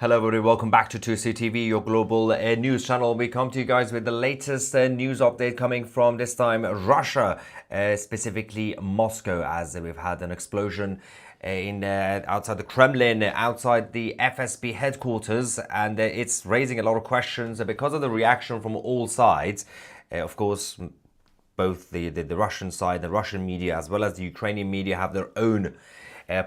Hello everybody, welcome back to Tousi TV, your global news channel. We come to you guys with the latest news update coming from this time Russia, specifically Moscow, as we've had an explosion outside the Kremlin, outside the FSB headquarters, and it's raising a lot of questions because of the reaction from all sides. Of course, both the Russian side, the Russian media, as well as the Ukrainian media have their own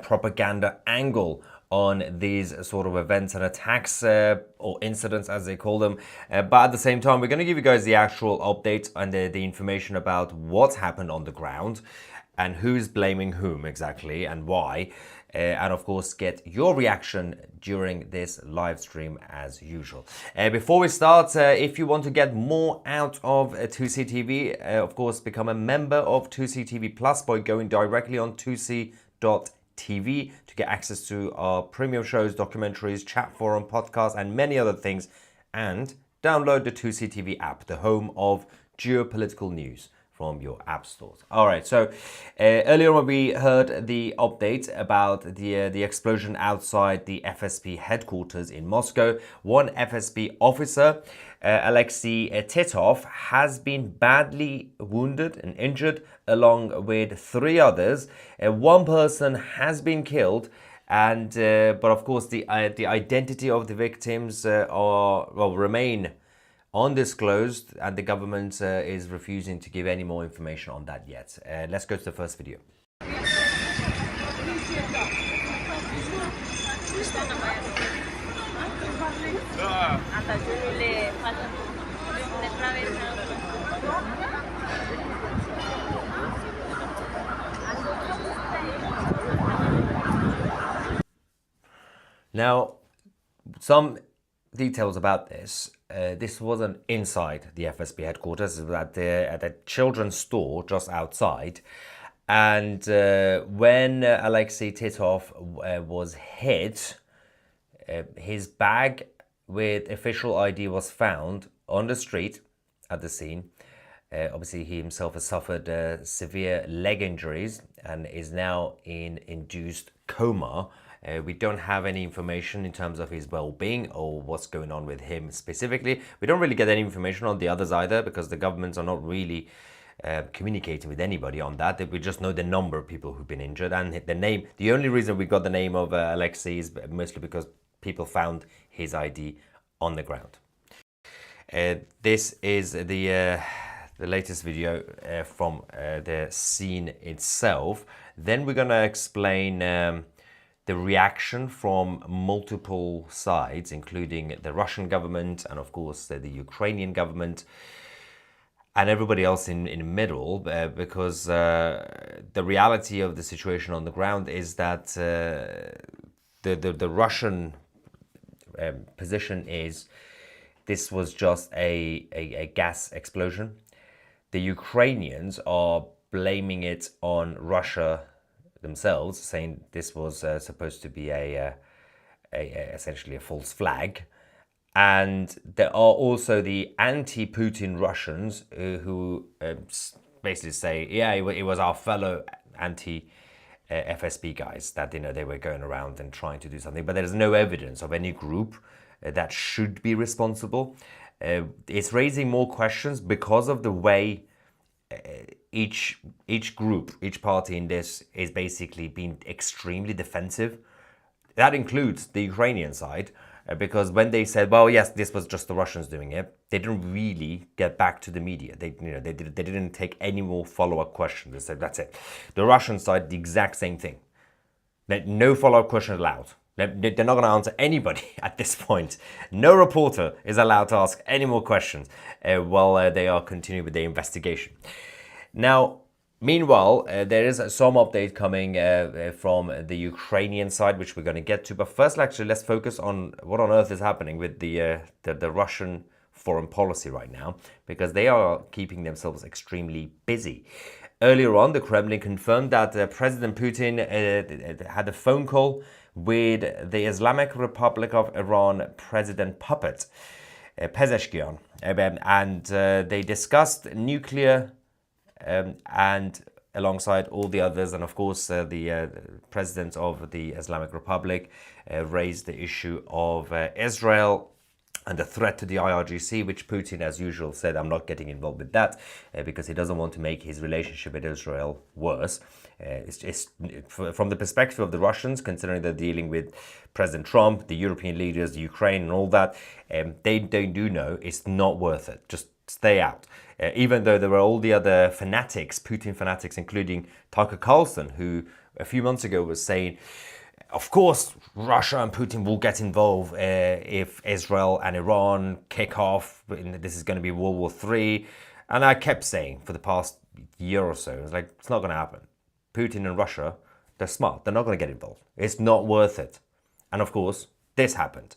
propaganda angle on these sort of events and attacks or incidents, as they call them. But at the same time, we're going to give you guys the actual update and the information about what's happened on the ground and who's blaming whom exactly and why. And of course, get your reaction during this live stream as usual. Before we start, if you want to get more out of Tousi TV, of course, become a member of Tousi TV Plus by going directly on tousi.tv to get access to our premium shows, documentaries, chat forum, podcasts, and many other things. And download the Tousi TV app, the home of geopolitical news, from your app stores. All right, so earlier on we heard the update about the explosion outside the FSB headquarters in Moscow. One FSB officer, Alexei Titov, has been badly wounded and injured, along with three others. One person has been killed, and but of course the identity of the victims remain undisclosed, and the government is refusing to give any more information on that yet. Let's go to the first video. Now, some details about this. This wasn't inside the FSB headquarters. It was at the children's store just outside. And when Alexei Titov was hit, his bag with official ID was found on the street at the scene. Obviously, he himself has suffered severe leg injuries and is now in induced coma. We don't have any information in terms of his well-being or what's going on with him specifically. We don't really get any information on the others either, because the governments are not really communicating with anybody on that. We just know the number of people who've been injured and the name. The only reason we got the name of Alexei is mostly because people found his ID on the ground. This is the latest video from the scene itself. Then we're going to explain the reaction from multiple sides, including the Russian government and, of course, the Ukrainian government and everybody else in the middle, because the reality of the situation on the ground is that the Russian position is this was just a gas explosion. The Ukrainians are blaming it on Russia themselves, saying this was supposed to be essentially a false flag. And there are also the anti-Putin Russians who basically say, yeah, it was our fellow anti-FSB guys that, they were going around and trying to do something, but there's no evidence of any group that should be responsible. It's raising more questions because of the way each group, each party in this is basically being extremely defensive. That includes the Ukrainian side, because when they said, well, yes, this was just the Russians doing it, they didn't really get back to the media. They didn't take any more follow-up questions. They said, that's it. The Russian side, the exact same thing. No follow-up questions allowed. They're not going to answer anybody at this point. No reporter is allowed to ask any more questions while they are continuing with the investigation. Now, meanwhile, there is some update coming from the Ukrainian side, which we're going to get to. But first, actually, let's focus on what on earth is happening with the Russian foreign policy right now, because they are keeping themselves extremely busy. Earlier on, the Kremlin confirmed that President Putin had a phone call with the Islamic Republic of Iran President Puppet, Pezeshkian, and they discussed nuclear and alongside all the others, and of course the president of the Islamic Republic raised the issue of Israel and the threat to the IRGC, which Putin, as usual, said, I'm not getting involved with that because he doesn't want to make his relationship with Israel worse. It's from the perspective of the Russians, considering they're dealing with President Trump, the European leaders, the Ukraine and all that, they do know it's not worth it. Just stay out. Even though there were all the other fanatics, Putin fanatics, including Tucker Carlson, who a few months ago was saying, of course, Russia and Putin will get involved if Israel and Iran kick off. This is going to be World War III. And I kept saying for the past year or so, it's like, it's not going to happen. Putin and Russia, they're smart. They're not going to get involved. It's not worth it. And of course, this happened.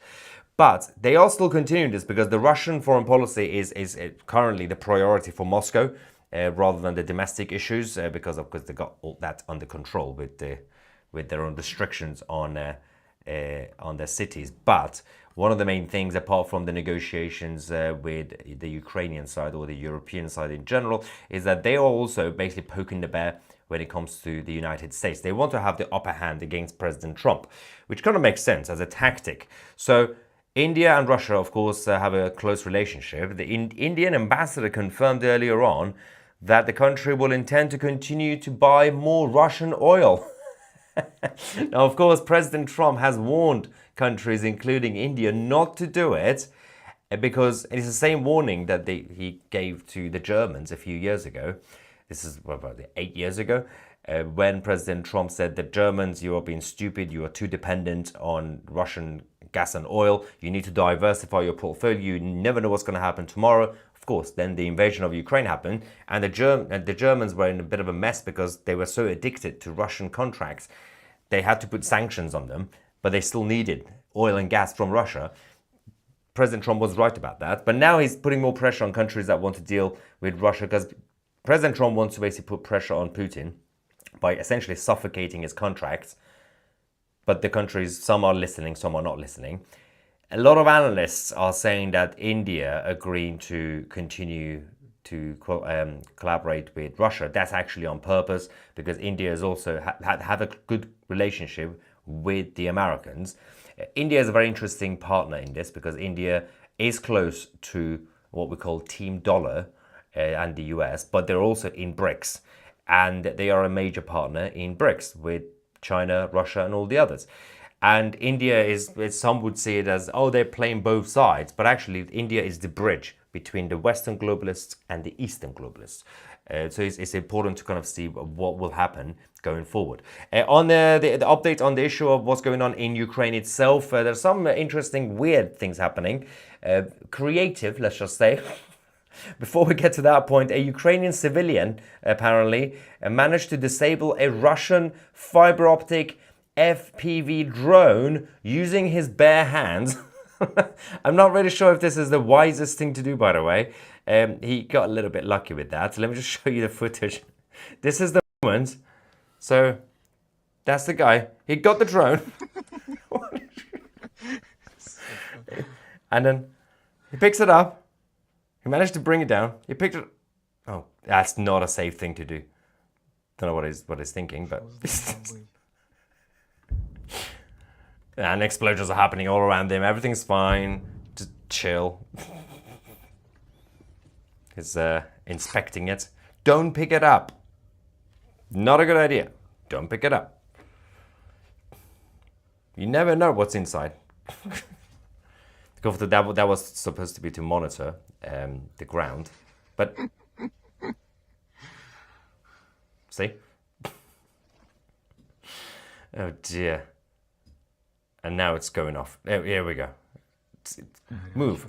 But they are still continuing this because the Russian foreign policy is currently the priority for Moscow rather than the domestic issues because they got all that under control with their own restrictions on their cities. But one of the main things, apart from the negotiations with the Ukrainian side or the European side in general, is that they are also basically poking the bear when it comes to the United States. They want to have the upper hand against President Trump, which kind of makes sense as a tactic. So India and Russia, of course, have a close relationship. The Indian ambassador confirmed earlier on that the country will intend to continue to buy more Russian oil. Now, of course, President Trump has warned countries, including India, not to do it because it is the same warning that he gave to the Germans a few years ago. This is about 8 years ago, when President Trump said that Germans, you are being stupid, you are too dependent on Russian gas and oil, you need to diversify your portfolio, you never know what's going to happen tomorrow. Of course, then the invasion of Ukraine happened, and the Germans were in a bit of a mess because they were so addicted to Russian contracts. They had to put sanctions on them, but they still needed oil and gas from Russia. President Trump was right about that, but now he's putting more pressure on countries that want to deal with Russia because President Trump wants to basically put pressure on Putin by essentially suffocating his contracts. But the countries, some are listening, some are not listening. A lot of analysts are saying that India agreeing to continue to collaborate with Russia. That's actually on purpose because India has also have a good relationship with the Americans. India is a very interesting partner in this because India is close to what we call Team Dollar and the US, but they're also in BRICS. And they are a major partner in BRICS with China, Russia, and all the others. And India is, some would see it as, oh, they're playing both sides. But actually, India is the bridge between the Western globalists and the Eastern globalists. So it's important to kind of see what will happen going forward. On the update on the issue of what's going on in Ukraine itself, there's some interesting, weird things happening. Creative, let's just say. Before we get to that point, a Ukrainian civilian apparently managed to disable a Russian fiber optic FPV drone using his bare hands. I'm not really sure if this is the wisest thing to do, by the way. He got a little bit lucky with that. So let me just show you the footage. This is the moment. So that's the guy. He got the drone. And then he picks it up. He managed to bring it down. He picked it. Oh, that's not a safe thing to do. Don't know what he's thinking, but. And explosions are happening all around him. Everything's fine. Just chill. He's inspecting it. Don't pick it up. Not a good idea. Don't pick it up. You never know what's inside. That was supposed to be to monitor the ground, but see? Oh dear. And now it's going off. Here we go. Move.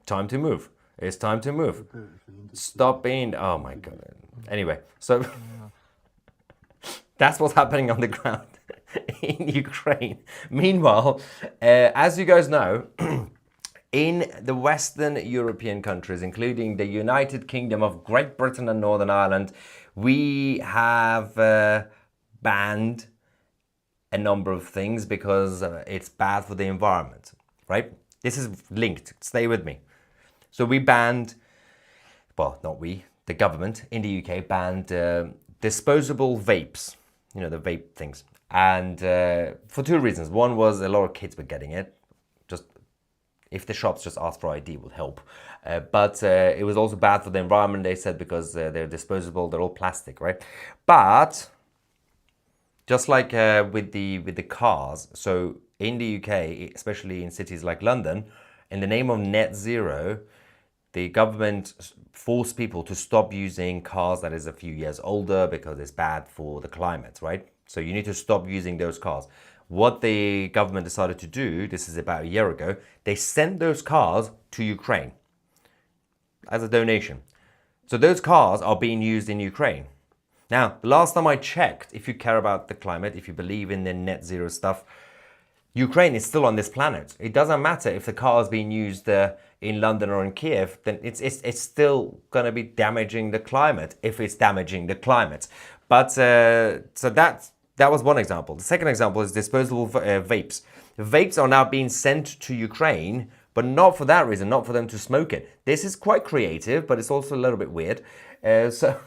Time to move. It's time to move. Stop being... Oh my God. Anyway, so that's what's happening on the ground in Ukraine. Meanwhile, as you guys know, in the Western European countries, including the United Kingdom of Great Britain and Northern Ireland, we have banned a number of things because it's bad for the environment, right? This is linked. Stay with me. So we banned, well, not we, the government in the UK banned disposable vapes, the vape things. And for two reasons. One was a lot of kids were getting it. Just if the shops just asked for ID would help. But it was also bad for the environment, they said, because they're disposable, they're all plastic, right? But just like with the cars, so in the UK, especially in cities like London, in the name of net zero, the government forced people to stop using cars that is a few years older because it's bad for the climate, right? So you need to stop using those cars. What the government decided to do, this is about a year ago, they sent those cars to Ukraine as a donation. So those cars are being used in Ukraine. Now, the last time I checked, if you care about the climate, if you believe in the net zero stuff, Ukraine is still on this planet. It doesn't matter if the car is being used in London or in Kiev, then it's still going to be damaging the climate if it's damaging the climate. But so that was one example. The second example is disposable vapes. Vapes are now being sent to Ukraine, but not for that reason, not for them to smoke it. This is quite creative, but it's also a little bit weird. So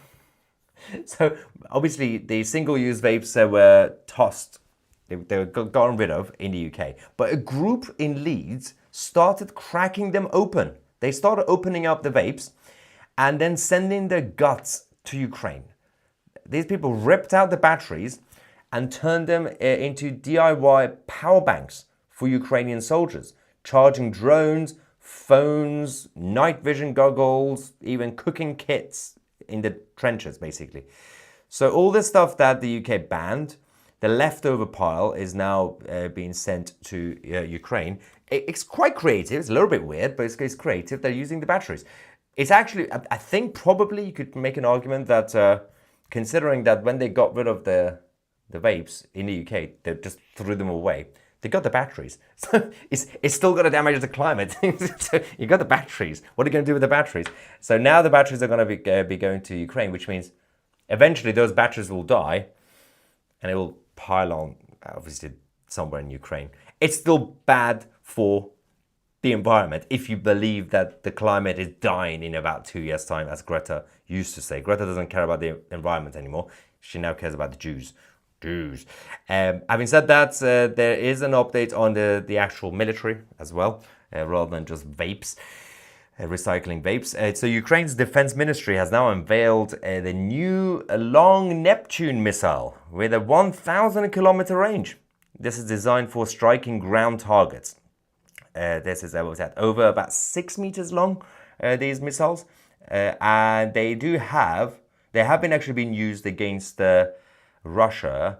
obviously the single-use vapes were tossed. They were gotten rid of in the UK. But a group in Leeds started cracking them open. They started opening up the vapes and then sending their guts to Ukraine. These people ripped out the batteries and turned them into DIY power banks for Ukrainian soldiers, charging drones, phones, night vision goggles, even cooking kits in the trenches, basically. So all this stuff that the UK banned, the leftover pile is now being sent to Ukraine. It's quite creative. It's a little bit weird, but it's creative. They're using the batteries. It's actually, I think probably you could make an argument that considering that when they got rid of the vapes in the UK, they just threw them away. They got the batteries. So it's still going to damage the climate. So you got the batteries. What are you going to do with the batteries? So now the batteries are going to be going to Ukraine, which means eventually those batteries will die and it will pile on, obviously, somewhere in Ukraine. It's still bad for the environment if you believe that the climate is dying in about 2 years' time, as Greta used to say. Greta doesn't care about the environment anymore. She now cares about the Jews. Having said that, there is an update on the actual military as well, rather than just vapes, recycling vapes. So Ukraine's defense ministry has now unveiled the new long Neptune missile with a 1,000-kilometer range. This is designed for striking ground targets. This is over about 6 meters long, these missiles. And they have been actually being used against Russia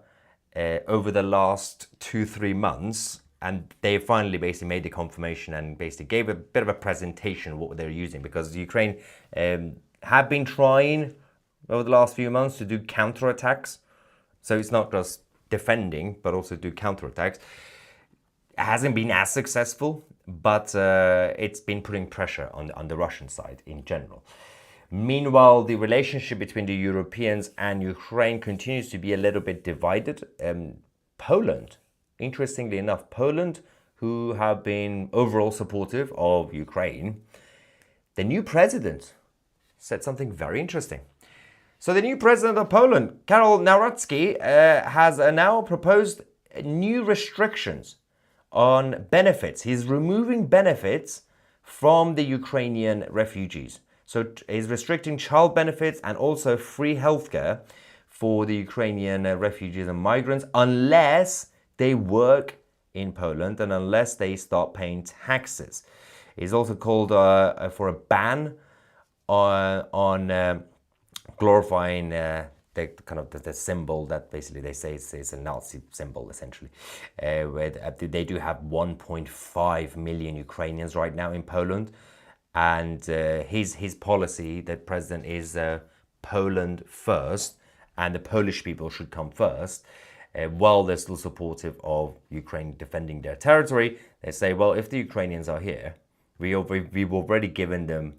over the last 2-3 months, and they finally basically made the confirmation and basically gave a bit of a presentation of what they're using, because Ukraine have been trying over the last few months to do counterattacks. So it's not just defending, but also do counterattacks. It hasn't been as successful, but it's been putting pressure on the Russian side in general. Meanwhile, the relationship between the Europeans and Ukraine continues to be a little bit divided. Poland, interestingly enough, Poland, who have been overall supportive of Ukraine, the new president said something very interesting. So the new president of Poland, Karol Nawrocki, has now proposed new restrictions on benefits. He's removing benefits from the Ukrainian refugees. So he's restricting child benefits and also free healthcare for the Ukrainian refugees and migrants unless they work in Poland and unless they start paying taxes. He's also called for a ban on glorifying the symbol that basically they say it's a Nazi symbol, essentially. Where they do have 1.5 million Ukrainians right now in Poland. And his policy, the president, is Poland first, and the Polish people should come first. While they're still supportive of Ukraine defending their territory, they say, well, if the Ukrainians are here, we've already given them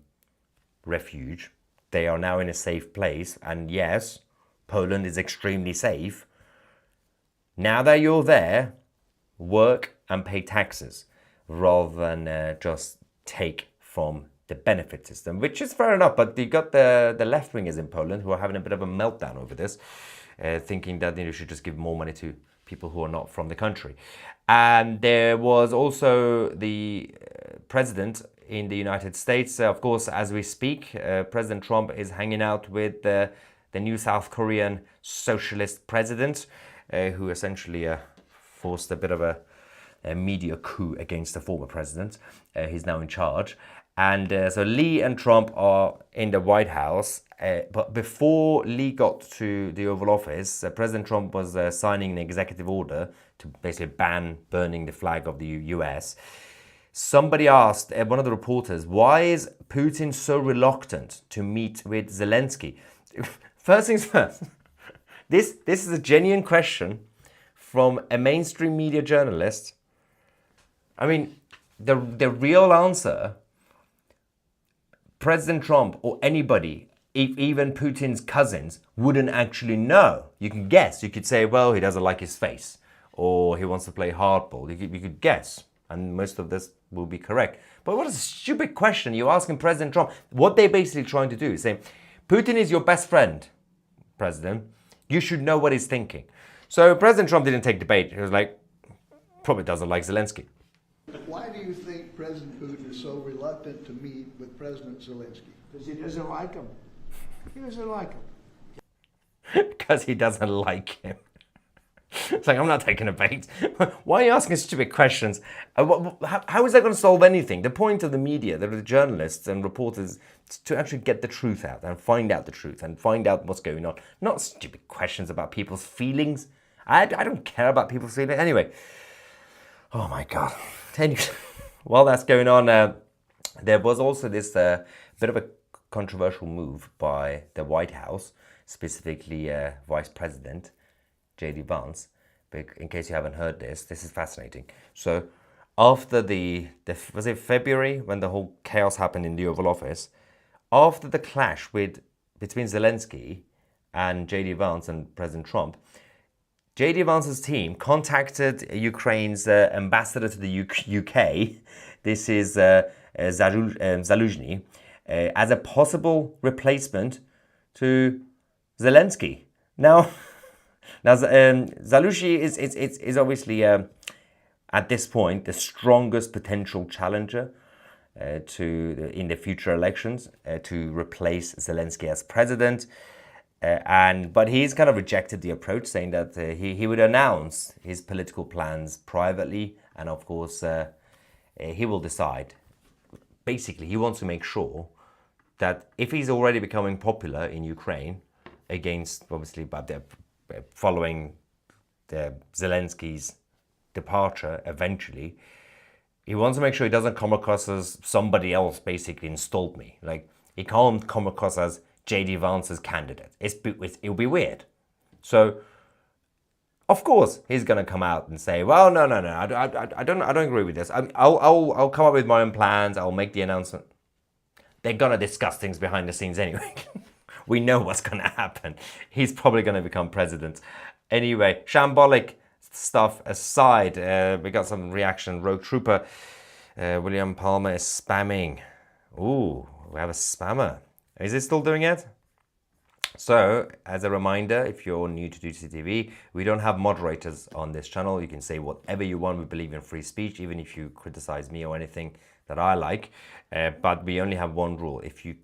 refuge. They are now in a safe place. And yes, Poland is extremely safe. Now that you're there, work and pay taxes rather than just take from the benefit system, which is fair enough. But you got the left wingers in Poland who are having a bit of a meltdown over this, thinking that you should just give more money to people who are not from the country. And there was also the president in the United States. Of course, as we speak, President Trump is hanging out with the new South Korean socialist president, who essentially forced a bit of a media coup against the former president. He's now in charge. And so Lee and Trump are in the White House. But before Lee got to the Oval Office, President Trump was signing an executive order to basically ban burning the flag of the US. Somebody asked one of the reporters, why is Putin so reluctant to meet with Zelensky? First things first, this is a genuine question from a mainstream media journalist. I mean, the real answer, President Trump or anybody, even Putin's cousins, wouldn't actually know. You can guess. You could say, well, he doesn't like his face, or he wants to play hardball. You could guess, and most of this will be correct. But what a stupid question. You're asking President Trump. What they're basically trying to do is say, Putin is your best friend, President. You should know what he's thinking. So President Trump didn't take debate. He was like, probably doesn't like Zelensky. Why do you think President Putin is so reluctant to meet with President Zelensky? Because he doesn't like him. He doesn't like him. Because he doesn't like him. It's like, I'm not taking a bait. Why are you asking stupid questions? How is that going to solve anything? The point of the media, the journalists and reporters, is to actually get the truth out and find out the truth and find out what's going on. Not stupid questions about people's feelings. I don't care about people's feelings. Anyway. Oh my God. While that's going on, there was also this bit of a controversial move by the White House, specifically Vice President J.D. Vance. In case you haven't heard this is fascinating. So after was it February when the whole chaos happened in the Oval Office, after the clash between Zelensky and J.D. Vance and President Trump, J.D. Vance's team contacted Ukraine's ambassador to the UK. This is Zaluzhny, as a possible replacement to Zelensky. Now Zaluzhny is obviously at this point the strongest potential challenger in the future elections to replace Zelensky as president. But he's kind of rejected the approach, saying that he would announce his political plans privately, and of course he will decide. Basically, he wants to make sure that if he's already becoming popular in Ukraine, against obviously following Zelensky's departure eventually, he wants to make sure he doesn't come across as somebody else basically installed me. Like, he can't come across as J.D. Vance's candidate. It'll be weird. So, of course, he's going to come out and say, well, no, I don't agree with this. I'll come up with my own plans. I'll make the announcement. They're going to discuss things behind the scenes anyway. We know what's going to happen. He's probably going to become president. Anyway, shambolic stuff aside, we got some reaction. Rogue Trooper William Palmer is spamming. Ooh, we have a spammer. Is it still doing it? So, as a reminder, if you're new to Tousi TV, we don't have moderators on this channel. You can say whatever you want. We believe in free speech, even if you criticize me or anything that I like. But we only have one rule. If you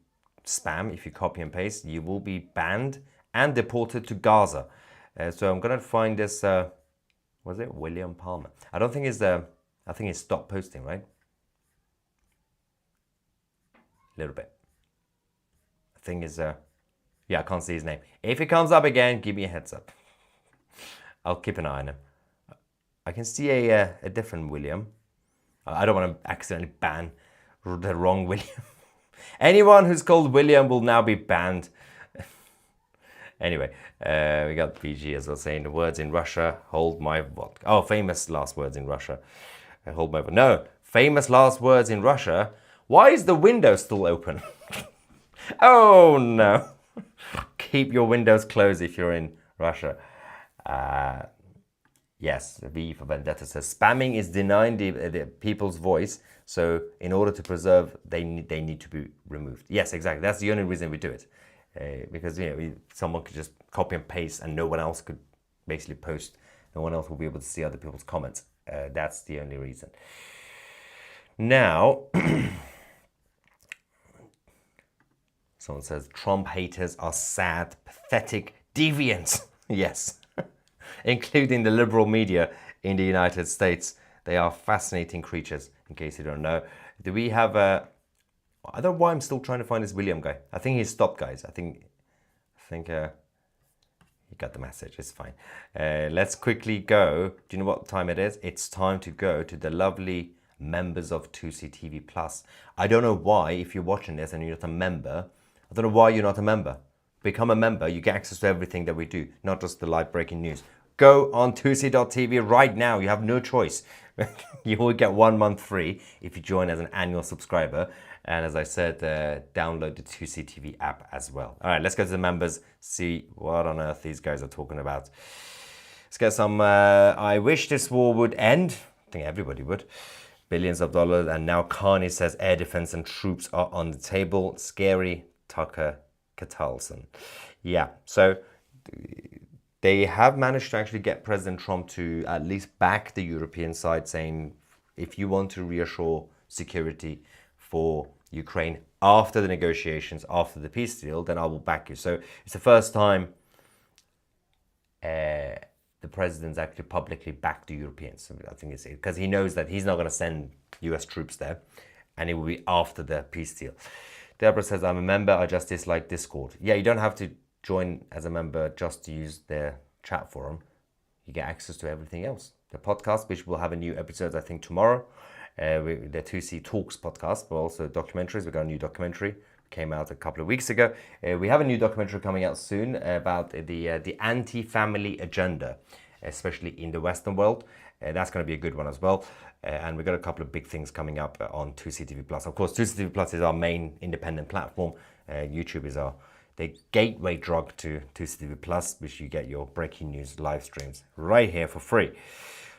spam, if you copy and paste, you will be banned and deported to Gaza. So I'm going to find this, was it William Palmer? I don't think I think he's stopped posting, right? A little bit. Thing is, yeah, I can't see his name. If it comes up again, give me a heads up. I'll keep an eye on him. I can see a different William. I don't want to accidentally ban the wrong William. Anyone who's called William will now be banned. Anyway, we got PG as well saying the words in Russia, hold my vodka. Oh, famous last words in Russia. Hold my vodka. No, famous last words in Russia. Why is the window still open? Oh no. Keep your windows closed if you're in Russia. Yes, V for Vendetta says spamming is denying the people's voice. So in order to preserve, they need to be removed. Yes, exactly. That's the only reason we do it, because someone could just copy and paste, and no one else could basically post. No one else will be able to see other people's comments. That's the only reason. Now, someone says Trump haters are sad, pathetic deviants. Yes. Including the liberal media in the United States. They are fascinating creatures, in case you don't know. Do we have a... I don't know why I'm still trying to find this William guy. I think he's stopped, guys. I think you got the message. It's fine. Let's quickly go. Do you know what time it is? It's time to go to the lovely members of Tousi TV Plus. I don't know why, if you're watching this and you're not a member, I don't know why you're not a member. Become a member. You get access to everything that we do, not just the live breaking news. Go on Tousi.tv right now. You have no choice. You will get 1 month free if you join as an annual subscriber. And as I said, download the Tousi TV app as well. All right, let's go to the members, see what on earth these guys are talking about. Let's get some, I wish this war would end. I think everybody would. Billions of dollars. And now Carney says air defense and troops are on the table. Scary Tucker Carlson. Yeah, so they have managed to actually get President Trump to at least back the European side, saying if you want to reassure security for Ukraine after the negotiations, after the peace deal, then I will back you. So it's the first time the president's actually publicly backed the Europeans. I think it's because he knows that he's not going to send US troops there, and it will be after the peace deal. Deborah says, I'm a member, I just dislike Discord. Yeah, you don't have to join as a member just to use their chat forum. You get access to everything else. The podcast, which will have a new episode, I think, tomorrow. The Tousi Talks podcast, but also documentaries. We've got a new documentary. Came out a couple of weeks ago. We have a new documentary coming out soon about the anti-family agenda, especially in the Western world. That's going to be a good one as well. And we've got a couple of big things coming up on Tousi TV Plus. Of course, Tousi TV Plus is our main independent platform. YouTube is the gateway drug to Tousi TV Plus, which you get your breaking news live streams right here for free.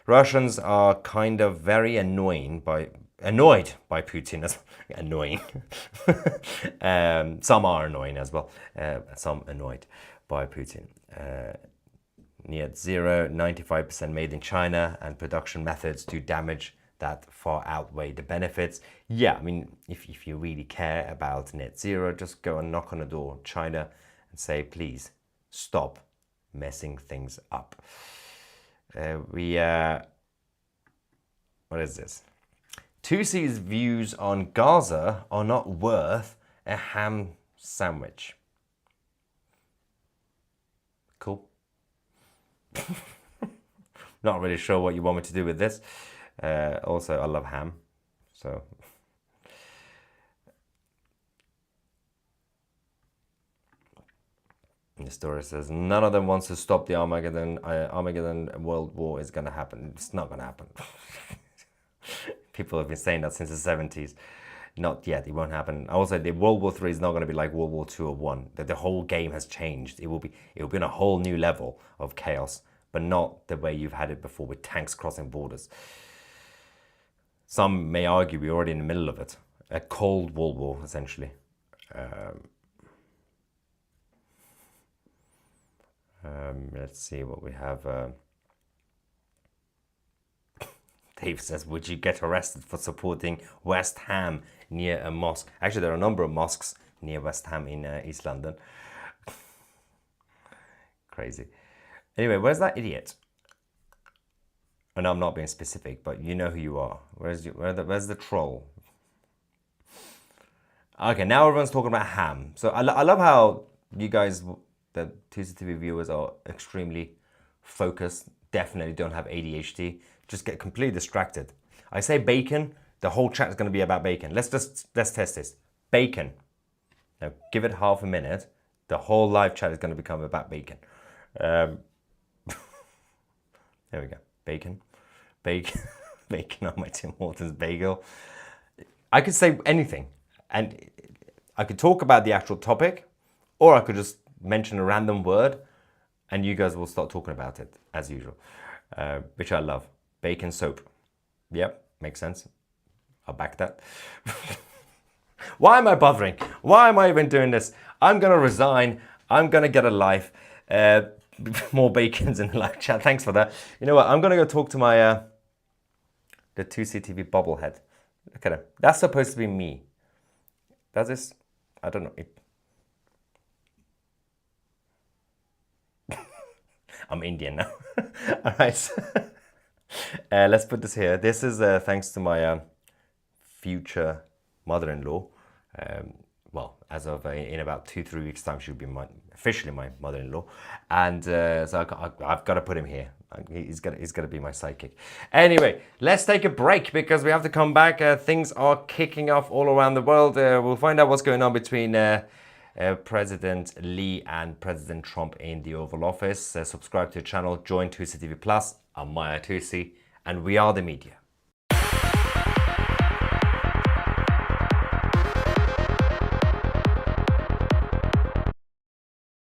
Russians are kind of very annoyed by Putin. Annoying. Some are annoying as well. Some annoyed by Putin. Net zero, 95% made in China, and production methods do damage that far outweigh the benefits. Yeah, I mean, if you really care about net zero, just go and knock on the door of China and say, please stop messing things up. What is this? Tousi's views on Gaza are not worth a ham sandwich. Cool. Not really sure what you want me to do with this. Also, I love ham, so. The story says none of them wants to stop the Armageddon World War is going to happen. It's not going to happen. People have been saying that since the 70s. Not yet. It won't happen. Also, the World War III is not going to be like World War II or One. That the whole game has changed. It will be on a whole new level of chaos, but not the way you've had it before with tanks crossing borders. Some may argue we're already in the middle of it. A cold World War, essentially. Let's see what we have. Dave says, would you get arrested for supporting West Ham near a mosque? Actually, there are a number of mosques near West Ham in East London. Crazy. Anyway, where's that idiot? And I'm not being specific, but you know who you are. Where's the troll? Okay, now everyone's talking about ham. So I love how you guys, the Tousi TV viewers, are extremely focused. Definitely don't have ADHD. Just get completely distracted. I say bacon, the whole chat is going to be about bacon. Let's test this. Bacon. Now give it half a minute. The whole live chat is going to become about bacon. There we go. Bacon. Bacon on my Tim Hortons bagel. I could say anything, and I could talk about the actual topic, or I could just mention a random word, and you guys will start talking about it as usual. which I love. Bacon soap. Yep, makes sense. I'll back that. Why am I bothering? Why am I even doing this? I'm going to resign. I'm going to get a life. More bacons in the live chat. Thanks for that. You know what? I'm going to go talk to my the Tousi TV bobblehead. Look at him. That's supposed to be me. Does this? I don't know. I'm Indian now. All right. Let's put this here. This is thanks to my future mother-in-law. Well, as of in about 2-3 weeks' time, she'll be officially my mother-in-law, and so I've got to put him here. He's gonna be my sidekick. Anyway, let's take a break because we have to come back. Things are kicking off all around the world. We'll find out what's going on between President Lee and President Trump in the Oval Office. Subscribe to the channel, join Tousi TV Plus. I'm Maya Tousi, and we are the media.